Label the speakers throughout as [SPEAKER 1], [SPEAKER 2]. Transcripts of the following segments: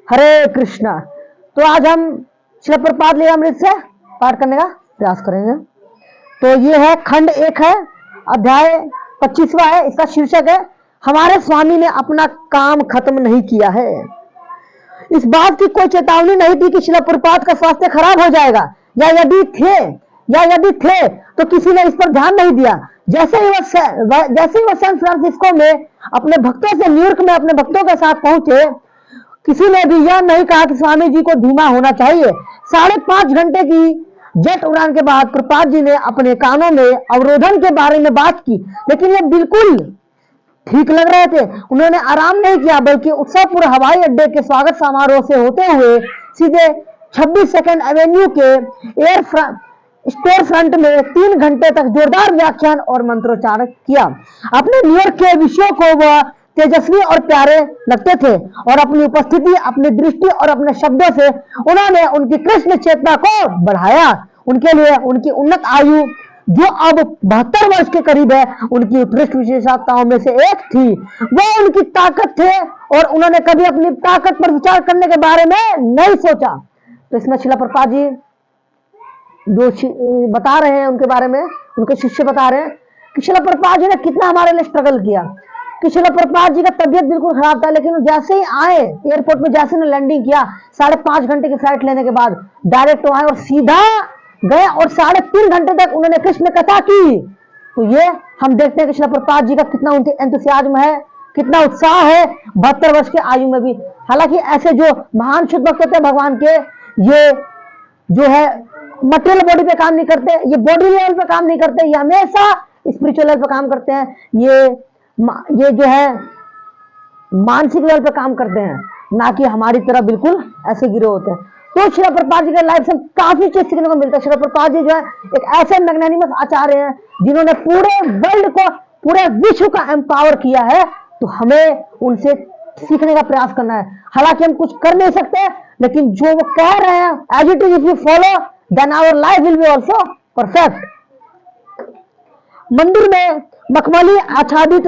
[SPEAKER 1] हरे कृष्णा। तो आज हम श्रील प्रभुपाद लीलामृत से पाठ करने का प्रयास करेंगे। तो ये है खंड 1 है, अध्याय 25वां है। इसका शीर्षक है हमारे स्वामी ने अपना काम खत्म नहीं किया है। इस बात की कोई चेतावनी नहीं थी कि श्रील प्रभुपाद का स्वास्थ्य खराब हो जाएगा, या यदि थे तो किसी ने इस पर ध्यान नहीं दिया। जैसे ही वह सैन फ्रांसिस्को में अपने भक्तों से न्यूयॉर्क में अपने भक्तों के साथ पहुंचे, किसी ने भी यह नहीं कहा कि स्वामी जी को धीमा होना चाहिए। 5.5 घंटे की जेट उड़ान के बाद प्रभुपाद जी ने अपने कानों में अवरोधन के बारे में बात की, लेकिन ये बिल्कुल ठीक लग रहे थे। उन्होंने आराम नहीं किया, बल्कि उत्सवपुर हवाई अड्डे के स्वागत समारोह से होते हुए सीधे 26 सेकंड एवेन्यू के एयर स्टोर फ्रंट में 3 घंटे तक जोरदार व्याख्यान और मंत्रोच्चारण किया। अपने न्यूयॉर्क के विषयों को वह तेजस्वी और प्यारे लगते थे, और अपनी उपस्थिति, अपनी दृष्टि और अपने शब्दों से उन्होंने उनकी कृष्ण चेतना को बढ़ाया। उनके लिए उनकी उन्नत आयु, जो अब 72 वर्ष के करीब है, उनकी उत्कृष्ट विशेषताओं में से एक थी। वह उनकी ताकत थे, और उन्होंने कभी अपनी ताकत पर विचार करने के बारे में नहीं सोचा। तो इसमें श्रील प्रभुपाद जी जो बता रहे हैं उनके बारे में, उनके शिष्य बता रहे हैं कि श्रील प्रभुपाद जी ने कितना हमारे लिए स्ट्रगल किया। कि श्रील प्रभुपाद जी का तबियत बिल्कुल खराब था, लेकिन जैसे ही आए एयरपोर्ट में, जैसे ने लैंडिंग किया, 5.5 घंटे की फ्लाइट लेने के बाद डायरेक्ट आए और सीधा गए, और 3.5 घंटे तक उन्होंने कृष्ण कथा की। तो ये हम देखते हैं कि श्रील प्रभुपाद जी का कितना उनके एंथुसियाज्म है, कितना उत्साह है 72 वर्ष के आयु में भी। हालांकि ऐसे जो महान शुद्ध भक्त होते हैं भगवान के, ये जो है मटेरियल बॉडी पे काम नहीं करते, ये बॉडी लेवल पे काम नहीं करते, ये हमेशा स्पिरिचुअल लेवल पे काम करते हैं। ये जो है मानसिक लेवल पे काम करते हैं, ना कि हमारी तरह बिल्कुल ऐसे गिरे होते हैं। तो श्रील प्रभुपाद जी के लाइफ से काफी चीज सीखने को मिलता है। श्रील प्रभुपाद जी जो है एक ऐसे मैग्नेनिमस आचार्य हैं जिन्होंने पूरे वर्ल्ड को, पूरे विश्व का एम्पावर किया है। तो हमें उनसे सीखने का प्रयास करना है। हालांकि हम कुछ कर नहीं सकते, लेकिन जो वो कह रहे हैं, as it is if you follow then our life will be also perfect. मंदिर में मखमली आच्छादित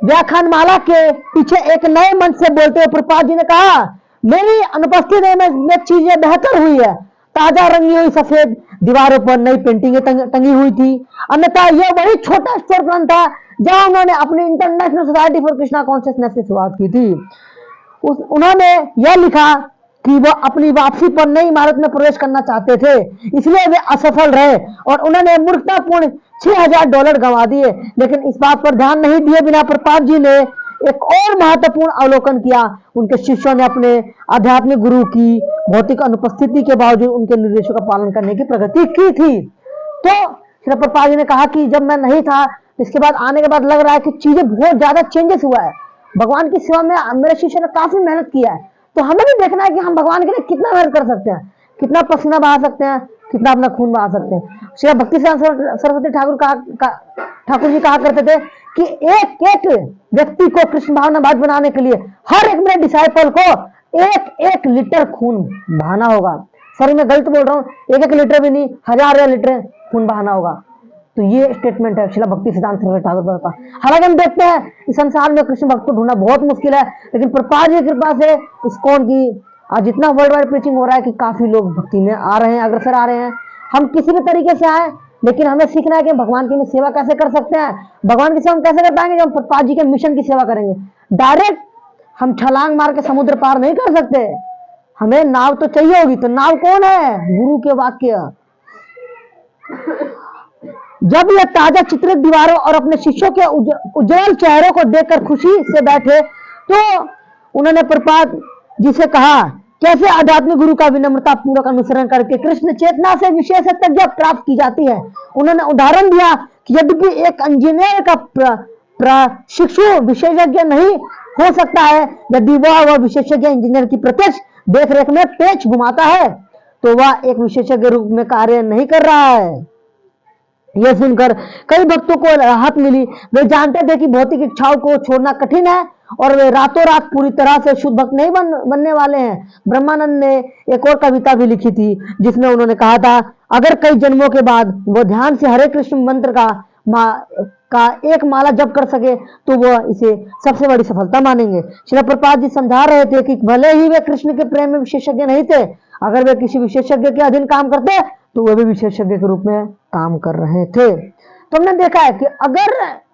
[SPEAKER 1] व्याख्यानमाला के पीछे एक नए मंच से बोलते हुए प्रभुपाद जी ने कहा, मेरी अनुपस्थिति में चीजें बेहतर हुई है। ताजा रंगी हुई सफेद दीवारों पर नई पेंटिंगें टंगी हुई थी। अन्यथा यह वही छोटा स्टोर फ्रंट था जहां उन्होंने अपनी international society for Krishna consciousness की शुरुआत की थी। उन्होंने यह लिखा कि वह अपनी वापसी पर नई इमारत में प्रवेश करना चाहते थे, इसलिए वे असफल रहे और उन्होंने मूर्खतापूर्ण $6000 गंवा दिए। लेकिन इस बात पर ध्यान नहीं दिए बिना प्रभुपाद जी ने एक और महत्वपूर्ण अवलोकन किया। उनके शिष्यों ने अपने आध्यात्मिक गुरु की भौतिक अनुपस्थिति के बावजूद उनके निर्देशों का पालन करने की प्रगति की थी। तो श्री प्रभुपाद जी ने कहा कि जब मैं नहीं था, इसके बाद आने के बाद लग रहा है कि चीजें बहुत ज्यादा चेंजेस हुआ है। भगवान की सेवा में मेरे शिष्य ने काफी मेहनत किया है। तो हमें भी देखना है कि हम भगवान के लिए कितना मेहनत कर सकते हैं, कितना पसीना बहा सकते हैं, कितना अपना खून बहा सकते हैं। श्री भक्ति सरस्वती ठाकुर जी कहा करते थे कि एक एक व्यक्ति को कृष्ण भावनावाद बनाने के लिए हर एक मेरे डिसाइपल को 1 लीटर खून बहाना होगा। सॉरी मैं गलत बोल रहा हूँ, 1 लीटर भी नहीं, 1000 लीटर खून बहाना होगा। तो ये स्टेटमेंट है श्रील भक्ति सिद्धांत सरस्वती ठाकुर का। हालांकि हम देखते हैं इस संसार में कृष्ण भक्त को ढूंढना बहुत मुश्किल है, लेकिन प्रभुपाद जी की कृपा से इस्कॉन की आज जितना वर्ल्ड वाइड प्रीचिंग हो रहा है कि काफी लोग भक्ति में आ रहे हैं, अग्रसर आ रहे हैं। हम किसी भी तरीके से आए, लेकिन हमें सीखना है कि भगवान की सेवा कैसे कर सकते हैं। भगवान की सेवा हम कैसे कर पाएंगे जब हम प्रभुपाद जी के मिशन की सेवा करेंगे। डायरेक्ट हम छलांग मार के समुद्र पार नहीं कर सकते, हमें नाव तो चाहिए होगी। तो नाव कौन है? गुरु के वाक्य। जब ये ताजा चित्रित दीवारों और अपने शिष्यों के उज्जवल चेहरों को देखकर खुशी से बैठे, तो उन्होंने प्रभुपाद जी से कहा, कैसे आध्यात्मिक गुरु का विनम्रता पूर्वक अनुसरण करके कृष्ण चेतना से विशेषज्ञता प्राप्त की जाती है। उन्होंने उदाहरण दिया कि यद्यपि एक इंजीनियर का प्रशिक्षु विशेषज्ञ नहीं हो सकता है, यदि वह विशेषज्ञ इंजीनियर की प्रत्यक्ष देखरेख में पेच घुमाता है, तो वह एक विशेषज्ञ रूप में कार्य नहीं कर रहा है। यह सुनकर कई भक्तों को राहत मिली। वे जानते थे कि भौतिक इच्छाओं को छोड़ना कठिन है और वे रातों रात पूरी तरह से शुद्ध भक्त नहीं बनने वाले हैं। ब्रह्मानंद ने एक और कविता भी लिखी थी, जिसमें उन्होंने कहा था, अगर कई जन्मों के बाद वो ध्यान से हरे कृष्ण मंत्र का एक माला जप कर सके तो वह इसे सबसे बड़ी सफलता मानेंगे। श्रील प्रभुपाद जी समझा रहे थे कि भले ही वे कृष्ण के प्रेम में विशेषज्ञ नहीं थे, अगर वे किसी विशेषज्ञ के अधीन काम करते तो वे भी विशेषज्ञ के रूप में काम कर रहे थे। तो हमने देखा है कि अगर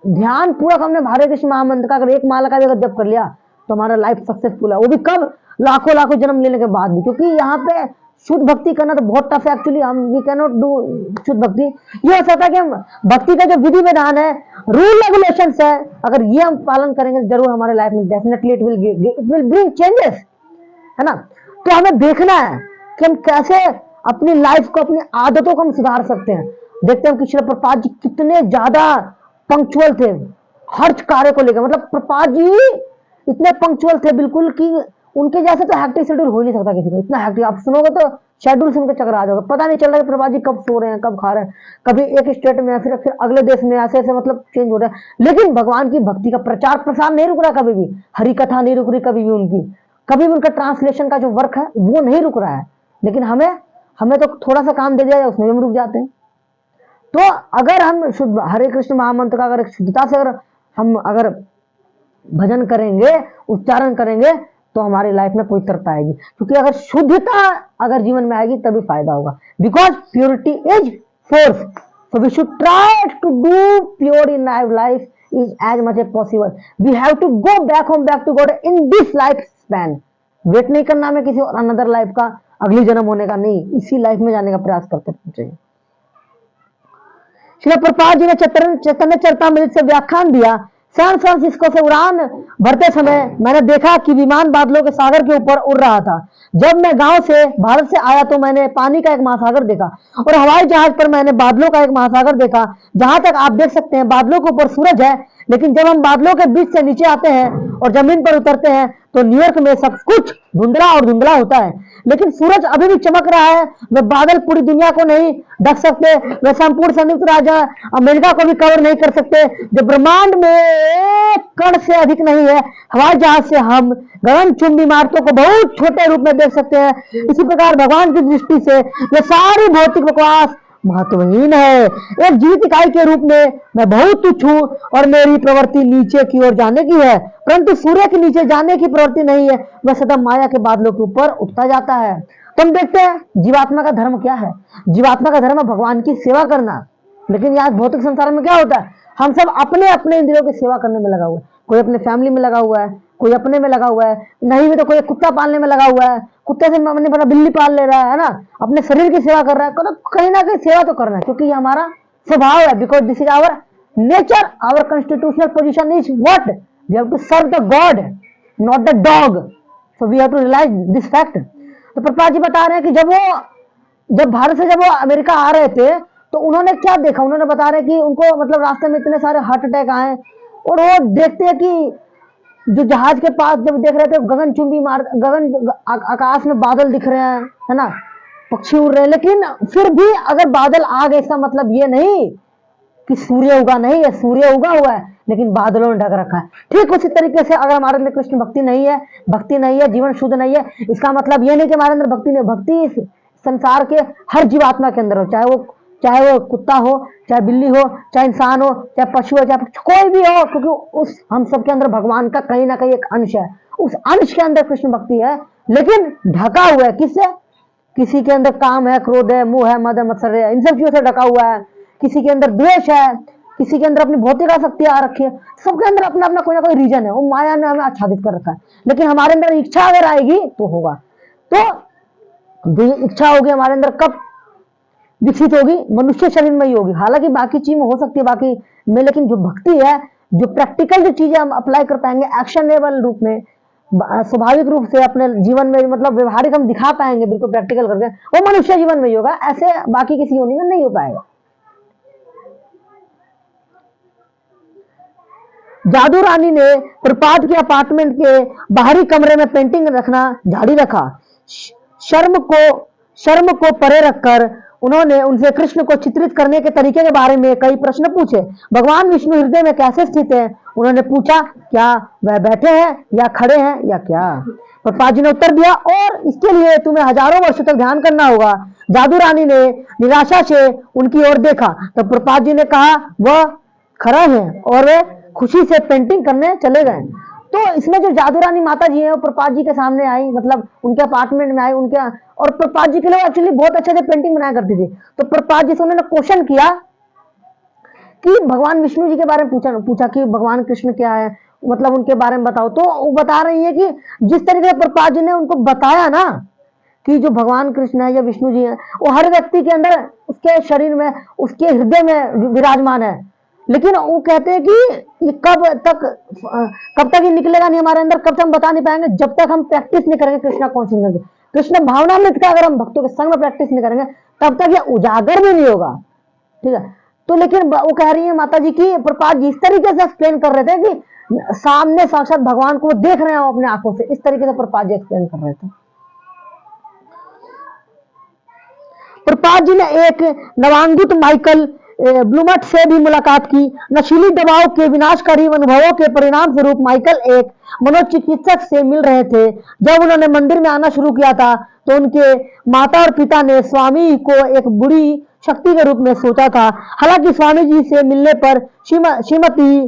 [SPEAKER 1] ध्यान पूर्वक हमने हरे कृष्ण महामंत्र का अगर एक माला का भी अगर जप कर लिया तो हमारा लाइफ सक्सेसफुल है, वो भी कब, लाखों लाखों जन्म लेने के बाद भी, क्योंकि यहाँ पे शुद्ध भक्ति करना तो बहुत टफ है एक्चुअली। हम वी कैन नॉट डू शुद्ध भक्ति। ये हो सकता है कि हम भक्ति का जो विधि विधान है, रूल रेगुलेशंस है, अगर ये हम पालन करेंगे जरूर हमारे लाइफ में definitely it will bring changes, है ना। तो हमें देखना है कि हम कैसे अपनी लाइफ को, अपनी आदतों को हम सुधार सकते हैं। देखते हैं कि श्रील प्रभुपाद जी कितने ज्यादा पंक्चुअल थे हर कार्य को लेकर। मतलब प्रभुपाद जी इतने पंक्चुअल थे बिल्कुल कि उनके जैसे तो हैक्टिक शेड्यूल हो ही नहीं सकता किसी का, इतना हैक्टिक। आप सुनोगे तो शेड्यूल सुनकर चक्कर आ जाओगे, पता नहीं चल रहा है प्रभुपाद जी कब सो रहे हैं कब खा रहे हैं, कभी एक स्टेट में फिर अगले देश में, ऐसे ऐसे मतलब चेंज हो रहा है। लेकिन भगवान की भक्ति का प्रचार प्रसार नहीं रुक रहा कभी भी, हरि कथा नहीं रुक रही कभी भी उनकी, कभी भी उनका ट्रांसलेशन का जो वर्क है वो नहीं रुक रहा है। लेकिन हमें तो थोड़ा सा काम दे दिया जाए उसमें हम रुक जाते हैं। तो अगर हम शुद्ध हरे कृष्ण महामंत्र का अगर शुद्धता से अगर भजन करेंगे, उच्चारण करेंगे तो हमारी लाइफ में पवित्रता आएगी, क्योंकि अगर शुद्धता अगर जीवन में आएगी तभी फायदा होगा। Because purity is force, so we should try to do pure in our life is as much as possible. We have to go back home back to God in this life span. Wait नहीं करना हमें किसी और another life का, अगली जन्म होने का नहीं, इसी लाइफ में जाने का प्रयास करते रहना चाहिए। श्रील प्रभुपाद जी ने चैतन्य चरितमृत से व्याख्यान दिया। सैन फ्रांसिस्को से उड़ान भरते समय मैंने देखा कि विमान बादलों के सागर के ऊपर उड़ रहा था। जब मैं गांव से भारत से आया तो मैंने पानी का एक महासागर देखा और हवाई जहाज पर मैंने बादलों का एक महासागर देखा। जहां तक आप देख सकते हैं बादलों के ऊपर सूरज है, लेकिन जब हम बादलों के बीच से नीचे आते हैं और जमीन पर उतरते हैं तो न्यूयॉर्क में सब कुछ धुंधला और धुंधला होता है, लेकिन सूरज अभी भी चमक रहा है। वे बादल पूरी दुनिया को नहीं ढक सकते, वे संपूर्ण संयुक्त राज्य अमेरिका को भी कवर नहीं कर सकते, जो ब्रह्मांड में एक कण से अधिक नहीं है। हवाई जहाज से हम गगनचुंबी इमारतों को बहुत छोटे रूप में देख सकते हैं। इसी प्रकार भगवान की दृष्टि से ये सारी भौतिक बकवास महत्वहीन है। एक जीवित इकाई के रूप में मैं बहुत तुच्छ हूं और मेरी प्रवृत्ति नीचे की ओर जाने की है, परंतु सूर्य के नीचे जाने की प्रवृत्ति नहीं है, वह सदा माया के बादलों के ऊपर उठता जाता है। तो हम देखते हैं जीवात्मा का धर्म क्या है। जीवात्मा का धर्म है भगवान की सेवा करना। लेकिन यहाँ भौतिक संसार में क्या होता है, हम सब अपने अपने इंद्रियों की सेवा करने में लगा हुआ है। कोई अपने फैमिली में लगा हुआ है, कोई अपने में लगा हुआ है, नहीं भी तो कोई कुत्ता पालने में लगा हुआ है, कुत्ते से अपने बड़ा बिल्ली पाल ले रहा है ना, अपने शरीर की सेवा कर रहा है। तो कहीं ना कहीं सेवा तो करना है, क्योंकि ये हमारा स्वभाव है। Because this is our nature, our constitutional position is what, we have to serve the God not the dog, so we have to realise this fact. तो प्रभुपाद जी बता रहे हैं कि जब भारत से जब वो अमेरिका आ रहे थे तो उन्होंने क्या देखा, उन्होंने बता रहे कि उनको मतलब रास्ते में इतने सारे हार्ट अटैक आए और वो देखते हैं कि जो जहाज के पास जब देख रहे थे गगनचुंबी आकाश में बादल दिख रहे हैं, है ना, पक्षी उड़ रहे हैं, लेकिन फिर भी अगर बादल आ गए इसका मतलब ये नहीं कि सूर्य उगा नहीं है, सूर्य उगा हुआ है लेकिन बादलों ने ढक रखा है। ठीक उसी तरीके से अगर हमारे अंदर कृष्ण भक्ति नहीं है, जीवन शुद्ध नहीं है, इसका मतलब ये नहीं कि हमारे अंदर भक्ति नहीं। भक्ति इस संसार के हर जीवात्मा के अंदर हो, चाहे वो कुत्ता हो, चाहे बिल्ली हो, चाहे इंसान हो, चाहे पशु हो, चाहे कोई भी हो, क्योंकि उस हम सबके अंदर भगवान का कहीं ना कहीं एक अंश है। उस अंश के अंदर कृष्ण भक्ति है, लेकिन ढका हुआ है किससे? किसी के अंदर काम है, क्रोध है, मुंह है, मद है, मत्सर है, इन सब चीजों से ढका हुआ है। किसी के अंदर द्वेष है, किसी के अंदर अपनी भौतिक आसक्ति आ रखी है। सबके अंदर अपना अपना कोई ना कोई रीजन है, वो माया ने हमें आच्छादित कर रखा है। लेकिन हमारे अंदर इच्छा अगर आएगी तो होगा। तो जो इच्छा होगी हमारे अंदर कब विकसित होगी? मनुष्य शरीर में ही होगी। हालांकि बाकी चीज में हो सकती है बाकी में, लेकिन जो भक्ति है, जो प्रैक्टिकल जो चीजें हम अप्लाई कर पाएंगे एक्शनेबल रूप में, स्वाभाविक रूप से अपने जीवन में, मतलब व्यवहारिक हम दिखा पाएंगे बिल्कुल प्रैक्टिकल करके, वो मनुष्य जीवन में ही होगा, ऐसे बाकी किसी योनि में नहीं हो पाएगा। जादू रानी ने प्रपात के अपार्टमेंट के बाहरी कमरे में पेंटिंग रखना जारी रखा। शर्म को परे रखकर उन्होंने उनसे कृष्ण को चित्रित करने के तरीके के बारे में कई प्रश्न पूछे। भगवान विष्णु हृदय में कैसे स्थित है? उन्होंने पूछा, क्या वह बैठे हैं या खड़े हैं या क्या? प्रभुपाद जी ने उत्तर दिया, और इसके लिए तुम्हें हजारों वर्षों तक ध्यान करना होगा। जादू रानी ने निराशा से उनकी ओर देखा। तो प्रभुपाद जी ने कहा, वह खड़ा है और वे खुशी से पेंटिंग करने चले गए। तो इसमें जो जादू रानी माता जी है वो प्रपात जी के सामने आई, मतलब उनके अपार्टमेंट में आई उनके, और प्रपात जी के लिए एक्चुअली बहुत अच्छे से पेंटिंग बनाया करती थी। तो प्रपात जी से उन्होंने क्वेश्चन किया कि भगवान विष्णु जी के बारे में पूछा कि भगवान कृष्ण क्या है, मतलब उनके बारे में बताओ। तो वो बता रही है कि जिस तरीके से प्रपात जी ने उनको बताया ना कि जो भगवान कृष्ण है या विष्णु जी है वो हर व्यक्ति के अंदर, उसके शरीर में, उसके हृदय में विराजमान है, लेकिन वो कहते हैं कि ये कब तक ये निकलेगा नहीं हमारे अंदर, कब तक हम बता नहीं पाएंगे, जब तक हम प्रैक्टिस नहीं करेंगे कृष्णा कॉन्शियसनेस की, कृष्ण भावनामृत का अगर हम भक्तों के संग में प्रैक्टिस नहीं करेंगे तब तक ये उजागर भी नहीं होगा। ठीक है। तो लेकिन वो कह रही है माता जी की प्रपात जी इस तरीके से एक्सप्लेन कर रहे थे कि सामने साक्षात भगवान को देख रहे हो अपने आंखों से, इस तरीके से प्रपात जी एक्सप्लेन कर रहे थे। प्रपात जी ने एक नवांगुत माइकल ब्लूमट से भी मुलाकात की। नशीली दवाओं के विनाशकारी अनुभवों के परिणाम स्वरूप माइकल एक मनोचिकित्सक से मिल रहे थे। जब उन्होंने मंदिर में आना शुरू किया था तो उनके माता और पिता ने स्वामी को एक बुरी शक्ति के रूप में सोचा था। हालांकि स्वामी जी से मिलने पर श्रीमती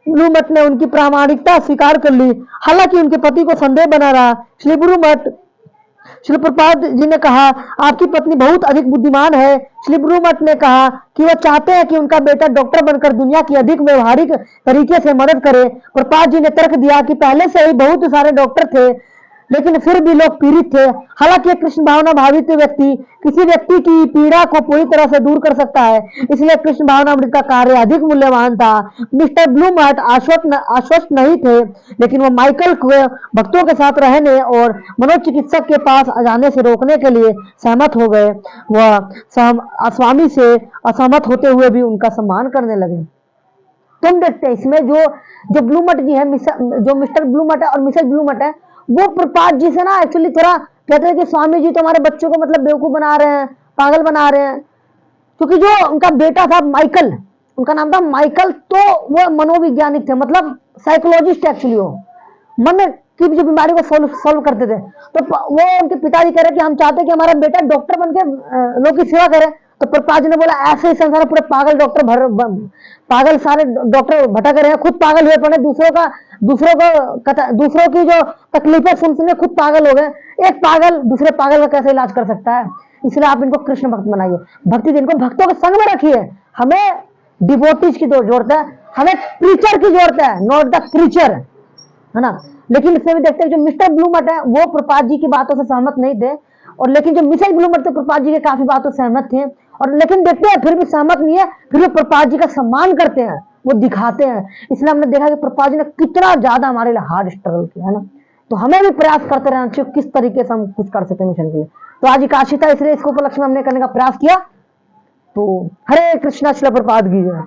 [SPEAKER 1] ब्लूमट ने उनकी प्रामाणिकता स्वीकार कर ली, हालांकि उनके पति को संदेह बना रहा। श्री प्रपात जी ने कहा आपकी पत्नी बहुत अधिक बुद्धिमान है। श्री ब्लूमट ने कहा कि वह चाहते हैं कि उनका बेटा डॉक्टर बनकर दुनिया की अधिक व्यवहारिक तरीके से मदद करे। प्रपात जी ने तर्क दिया कि पहले से ही बहुत सारे डॉक्टर थे लेकिन फिर भी लोग पीड़ित थे। हालांकि कृष्ण भावना भावित व्यक्ति किसी व्यक्ति की पीड़ा को पूरी तरह से दूर कर सकता है, इसलिए कृष्ण भावनामृत का कार्य अधिक मूल्यवान था। मिस्टर ब्लूमट आश्वस्त नहीं थे, लेकिन वो माइकल को भक्तों के साथ रहने और मनोचिकित्सक के पास जाने से रोकने के लिए सहमत हो गए। वह स्वामी से असहमत होते हुए भी उनका सम्मान करने लगे। तुम देखते हैं इसमें जो ब्लूमट जी है, जो मिस्टर ब्लूमट है और मिसेस ब्लूमट है, वो प्रपात जी से ना एक्चुअली थोड़ा कहते हैं कि स्वामी जी तो हमारे बच्चों को मतलब बेवकूफ बना रहे हैं, पागल बना रहे हैं, क्योंकि जो उनका बेटा था माइकल, उनका नाम था माइकल, तो वो मनोवैज्ञानिक थे, मतलब साइकोलॉजिस्ट एक्चुअली, वो मन की जो बीमारी को सॉल्व करते थे। तो वो उनके पिताजी कह रहे कि हम चाहते कि हमारा बेटा डॉक्टर बन के लोग की सेवा करे। तो प्रपात जी ने बोला ऐसे ही संसार पूरे पागल डॉक्टर पागल सारे डॉक्टर भटक रहे हैं, खुद पागल हुए पड़े, दूसरों की जो तकलीफें सुन खुद पागल हो गए। एक पागल दूसरे पागल का कैसे इलाज कर सकता है? इसलिए आप इनको कृष्ण भक्त बनाइए, भक्ति इनको भक्तों के संग में रखिए। हमें डिवोटीज की जरूरत है, हमें प्रीचर की जरूरत है, नॉट द क्रीचर, है ना। लेकिन इसमें भी देखते हैं जो मिस्टर ब्लूमट है वो प्रपात जी की बातों से सहमत नहीं थे, और लेकिन जो मिसेस ब्लूमट थे प्रपात जी के काफी बातों से सहमत थे, और लेकिन देखते हैं फिर भी सहमत नहीं है, फिर भी प्रपात जी का सम्मान करते हैं, वो दिखाते हैं। इसलिए हमने देखा कि प्रपात जी ने कितना ज्यादा हमारे लिए हार्ड स्ट्रगल किया है ना। तो हमें भी प्रयास करते रहना चाहिए किस तरीके से हम कुछ कर सकते हैं मिशन के लिए। तो आज एकादशी था, इसलिए इसको उपलक्ष्य में हमने करने का प्रयास किया। तो हरे कृष्णा, श्रील प्रपात की जय।